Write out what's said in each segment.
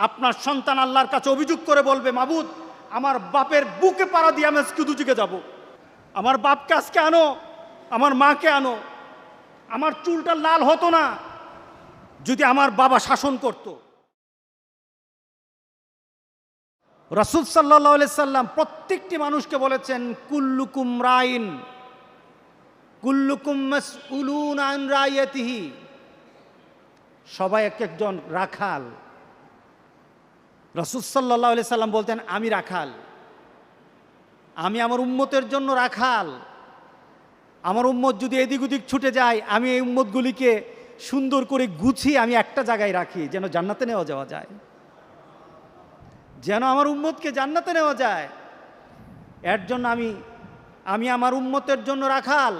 আপনার সন্তান আল্লাহর কাছে অভিযোগ করে বলবে, মাবুদ আমার বাপের বুকে পাড়া দিয়ে আমি আজকে দুদিকে যাব, আমার বাপকে আজকে আনো, আমার মাকে আনো। আমার চুলটা লাল হতো না যদি আমার বাবা শাসন করত। রাসূল সাল্লাল্লাহু আলাইহি সাল্লাম প্রত্যেকটি মানুষকে বলেছেন, কুল্লুকুম রাইন কুল্লুকুম মাসউলুন আন রাইয়াতিহি। সবাই এক একজন রাখাল। রাসূল সাল্লাল্লাহু আলাইহি সাল্লাম বলতেন, আমি রাখাল, আমি আমার উম্মতের জন্য রাখাল। আমার উম্মত যদি এদিক ওদিক ছুটে যায়, আমি এই উম্মতগুলিকে সুন্দর করে গুছিয়ে আমি একটা জায়গায় রাখি, যেন জান্নাতে নেওয়া যাওয়া যায়, যেন আমার উম্মতকে জান্নাতে নেওয়া যায়। এর জন্য আমি আমার উম্মতের জন্য রাখাল।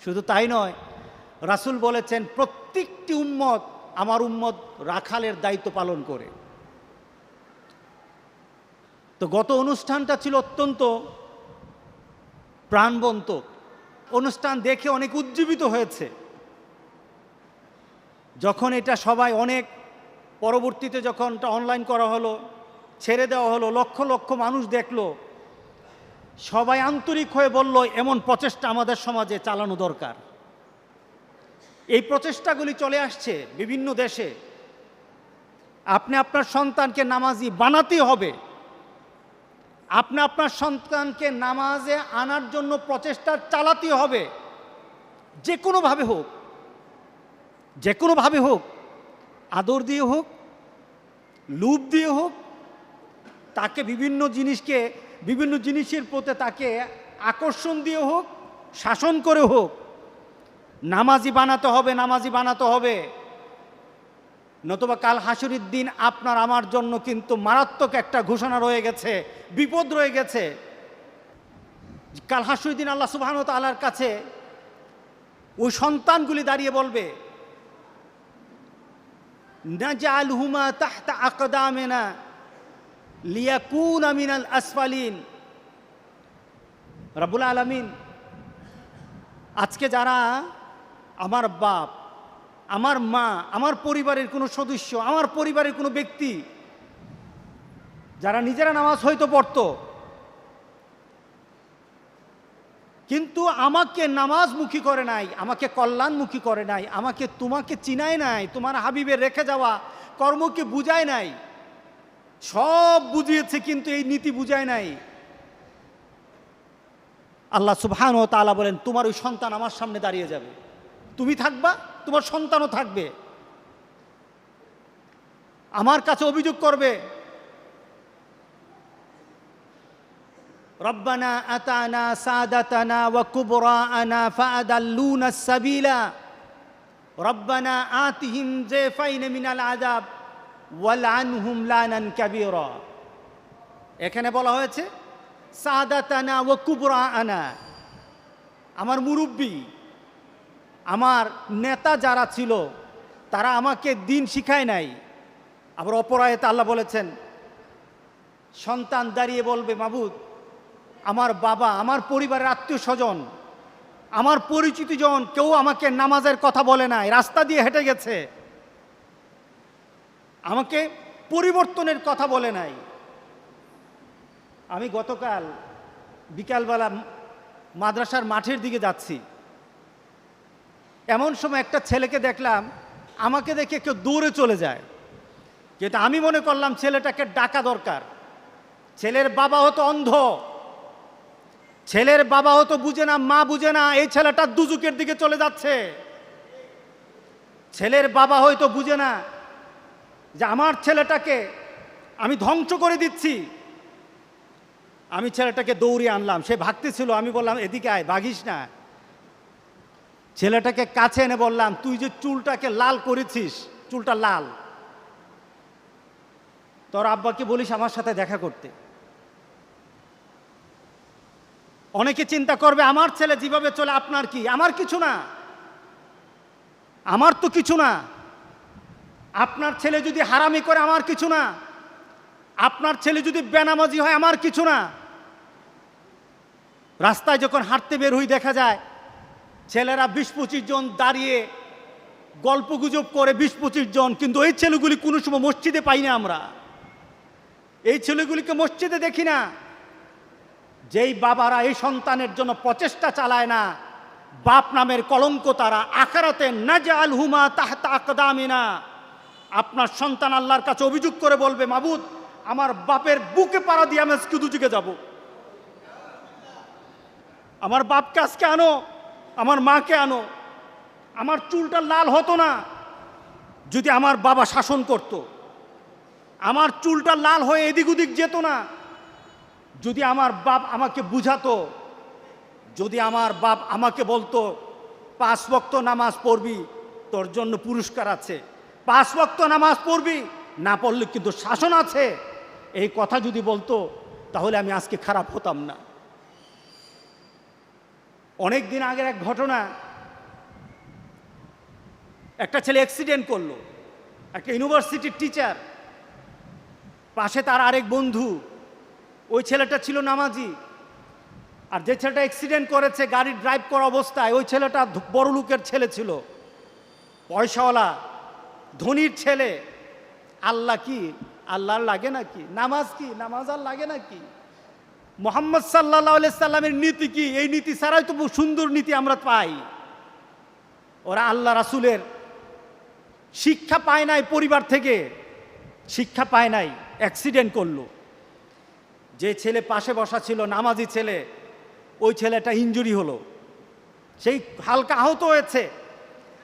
শুধু তাই নয়, রাসূল বলেছেন প্রত্যেকটি উম্মত আমার উম্মত রাখালের দায়িত্ব পালন করে। তো গত অনুষ্ঠানটা ছিল অত্যন্ত প্রাণবন্ত অনুষ্ঠান, দেখে অনেক উজ্জীবিত হয়েছে। যখন এটা সবাই অনেক পরবর্তীতে যখন এটা অনলাইন করা হলো, ছেড়ে দেওয়া হলো, লক্ষ লক্ষ মানুষ দেখলো, সবাই আন্তরিক হয়ে বলল এমন প্রচেষ্টা আমাদের সমাজে চালানো দরকার। এই প্রচেষ্টাগুলি চলে আসছে বিভিন্ন দেশে। আপনি আপনার সন্তানকে নামাজি বানাতে হবে, আপনি আপনার সন্তানকে নামাজে আনার জন্য প্রচেষ্টা চালাতে হবে, যে কোনোভাবে হোক, যে কোনোভাবে হোক, আদর দিয়ে হোক, লুভ দিয়ে হোক, তাকে বিভিন্ন জিনিসের প্রতি তাকে আকর্ষণ দিয়ে হোক, শাসন করে হোক, নামাজি বানাতে হবে, নামাজি বানাতে হবে। নতুবা কাল হাসরের দিন আপনার আমার জন্য কিন্তু মারাত্মক একটা ঘোষণা রয়ে গেছে, বিপদ রয়ে গেছে। কাল হাসরের দিন আল্লাহ সুবহানাহু ওয়া তাআলার কাছে ওই সন্তানগুলি দাঁড়িয়ে বলবে, নাজআলহুমা তাহতা আকদামিনা লিয়াকুনা মিনাল আসফালিন। রব্বুল আলামিন, আজকে যারা আমার বাপ, আমার মা, আমার পরিবারের কোনো সদস্য, আমার পরিবারের কোনো ব্যক্তি যারা নিজেরা নামাজ হয়তো পড়তো, কিন্তু আমাকে নামাজমুখী করে নাই, আমাকে কল্যাণমুখী করে নাই, আমাকে তোমাকে চিনায় নাই, তোমার হাবিবের রেখে যাওয়া কর্মকে বুঝায় নাই। সব বুঝিয়েছে কিন্তু এই নীতি বুঝায় নাই। আল্লাহ সুবহানাহু ওয়া তাআলা বলেন, তোমার ওই সন্তান আমার সামনে দাঁড়িয়ে যাবে, তুমি থাকবা, তোমার সন্তানও থাকবে, আমার কাছে অভিযোগ করবে, রব্বানা আতানা সাদাতানা ওয়া কুবরাআনা ফাআদাল্লুনা সাবিলা রব্বানা আতিহিম যায়ফাইন মিনাল আযাব ওয়ালআনহুম লানান কাবীরা। এখানে বলা হয়েছে সাদাতানা ওয়া কুবরাআনা, আমার মুরব্বী, আমার নেতা যারা ছিল তারা আমাকে দিন শিখায় নাই। আবার অপর আয়াতে আল্লাহ বলেছেন, সন্তান দাঁড়িয়ে বলবে, মাবুদ আমার বাবা, আমার পরিবারের আত্মীয় স্বজন, আমার পরিচিত জন কেউ আমাকে নামাজের কথা বলে নাই, রাস্তা দিয়ে হেঁটে গেছে, আমাকে পরিবর্তনের কথা বলে নাই। আমি গতকাল বিকালবেলা মাদ্রাসার মাঠের দিকে যাচ্ছি, এমন সময় একটা ছেলেকে দেখলাম, আমাকে দেখে কেউ দৌড়ে চলে যায়, কিন্তু আমি মনে করলাম ছেলেটাকে ডাকা দরকার। ছেলের বাবা হতো অন্ধ, ছেলের বাবা হতো বুঝে না, মা বুঝে না, এই ছেলেটা দুজুকের দিকে চলে যাচ্ছে। ছেলের বাবা হয়তো বুঝে না যে আমার ছেলেটাকে আমি ধ্বংস করে দিচ্ছি। আমি ছেলেটাকে দৌড়িয়ে আনলাম, সে ভাগতেছিল, আমি বললাম এদিকে আয়, ভাগিস না। ছেলেটাকে কাছে এনে বললাম, তুই যে চুলটাকে লাল করেছিস, চুলটা লাল, তোর আব্বাকে বলিস আমার সাথে দেখা করতে। অনেকে চিন্তা করবে আমার ছেলে যেভাবে চলে আপনার কি, আমার কিছু না, আমার তো কিছু না। আপনার ছেলে যদি হারামি করে আমার কিছু না, আপনার ছেলে যদি বেনামাজি হয় আমার কিছু না। রাস্তায় যখন হাঁটতে বের হই দেখা যায় ছেলেরা ২০-২৫ জন দাঁড়িয়ে গল্পগুজব করে 20-25 জন, কিন্তু এই ছেলেগুলি কোনো সময় মসজিদে পাই না আমরা। এই ছেলেগুলিকে মসজিদে দেখি না। যেই বাবারা এই সন্তানের জন্য প্রচেষ্টা চালায় না, বাপ নামের কলঙ্ক তারা আখিরাতে নাজআলহুমা তাহতা আকদামিনা। আপনার সন্তান আল্লাহর কাছে অভিযোগ করে বলবে, মাবুদ আমার বাপের বুকে পাড়া দিয়ে আমি আজকে দুদিকে যাব। আমার বাপকে আজকে আনো, আমার মাকে আনো। আমার চুলটা লাল হতো না যদি আমার বাবা শাসন করত। আমার চুলটা লাল হয়ে এদিক ওদিক যেত না যদি আমার বাপ আমাকে বুঝাতো। যদি আমার বাপ আমাকে বলতো 5 ওয়াক্ত নামাজ পড়বি, তোর জন্য পুরস্কার আছে, 5 ওয়াক্ত নামাজ পড়বি, না পড়লে কিন্তু শাসন আছে, এই কথা যদি বলতো, তাহলে আমি আজকে খারাপ হতাম না। অনেক দিন আগের এক ঘটনা, একটা ছেলে অ্যাক্সিডেন্ট করলো, একটা ইউনিভার্সিটির টিচার, পাশে তার আরেক বন্ধু। ওই ছেলেটা ছিল নামাজি, আর যে ছেলেটা অ্যাক্সিডেন্ট করেছে গাড়ি ড্রাইভ করা অবস্থায়, ওই ছেলেটা বড় লোকের ছেলে ছিল, পয়সাওয়ালা ধনীর ছেলে। আল্লাহ কি আল্লাহর লাগে নাকি? নামাজ কি নামাজ আর লাগে নাকি? মুহাম্মদ সাল্লাল্লাহু আলাইহি সাল্লামের নীতি কি? এই নীতি ছাড়াই তো সুন্দর নীতি আমরা পাই। ওরা আল্লাহ রাসূলের শিক্ষা পায় নাই, পরিবার থেকে শিক্ষা পায় নাই, অ্যাক্সিডেন্ট করলো। যে ছেলে পাশে বসা ছিল নামাজি ছেলে, ওই ছেলেটা ইনজুরি হলো, সেই হালকা আহত হয়েছে।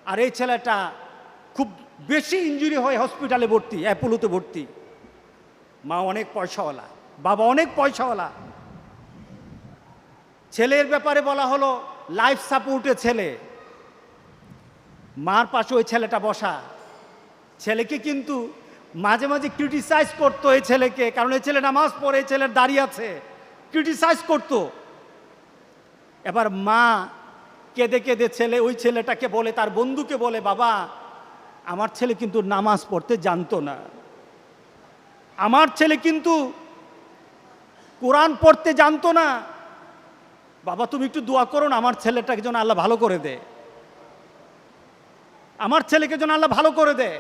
আর এই ছেলেটা খুব বেশি ইনজুরি হয়ে হসপিটালে ভর্তি, অ্যাপোলোতে ভর্তি। মা অনেক পয়সাওয়ালা, বাবা অনেক পয়সাওয়ালা। ছেলের ব্যাপারে বলা হলো লাইফ সাপোর্টে ছেলে, মার পাশে ওই ছেলেটা বসা। ছেলেকে কিন্তু মাঝে মাঝে ক্রিটিসাইজ করতো এই ছেলেকে, কারণ এই ছেলে নামাজ পড়ে, এই ছেলের দাঁড়িয়ে আছে, ক্রিটিসাইজ করতো। এবার মা কেঁদে কেঁদে ওই ছেলেটাকে বলে, তার বন্ধুকে বলে, বাবা আমার ছেলে কিন্তু নামাজ পড়তে জানতো না, আমার ছেলে কিন্তু কোরআন পড়তে জানতো না, বাবা তুমি একটু দোয়া করো না, আমার ছেলেটাকে যেন আল্লাহ ভালো করে দেয়, আমার ছেলেকে যেন আল্লাহ ভালো করে দেয়।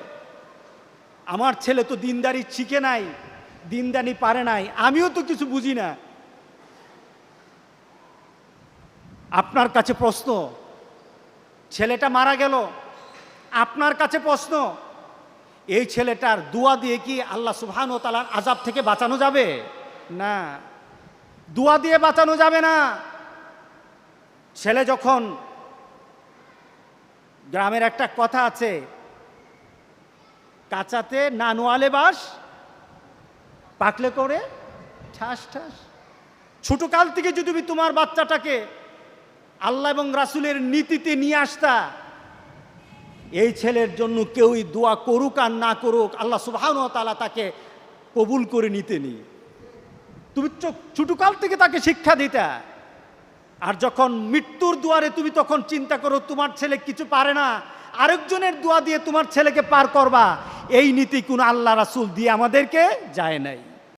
আমার ছেলে তো দিনদারি শিখে নাই, দিনদারি পারে নাই, আমিও তো কিছু বুঝি না। আপনার কাছে প্রশ্ন, ছেলেটা মারা গেল, আপনার কাছে প্রশ্ন, এই ছেলেটার দোয়া দিয়ে কি আল্লাহ সুবহানাহু ওয়া তাআলার আযাব থেকে বাঁচানো যাবে? না, দোয়া দিয়ে বাঁচানো যাবে না। ছেলে যখন, গ্রামের একটা কথা আছে, কাঁচাতে না নোয়ালে বাস, পাকলে করে ঠাস ঠাস। ছোট কাল থেকে যদি তুমি তোমার বাচ্চাটাকে আল্লাহ এবং রাসূলের নীতিতে নিয়ে আসতা, এই ছেলের জন্য কেউই দোয়া করুক আর না করুক, আল্লাহ সুবহানাহু ওয়া তাআলা তাকে কবুল করে নিতেনি। তুমি ছোট কাল থেকে তাকে শিক্ষা দিতা। আর যখন মৃত্যুর দুয়ারে তুমি তখন চিন্তা করো তোমার ছেলে কিছু পারে না, আরেকজনের দোয়া দিয়ে তোমার ছেলেকে পার করবা, এই নীতি কোন আল্লাহ রাসূল দিয়ে আমাদেরকে যায় নাই।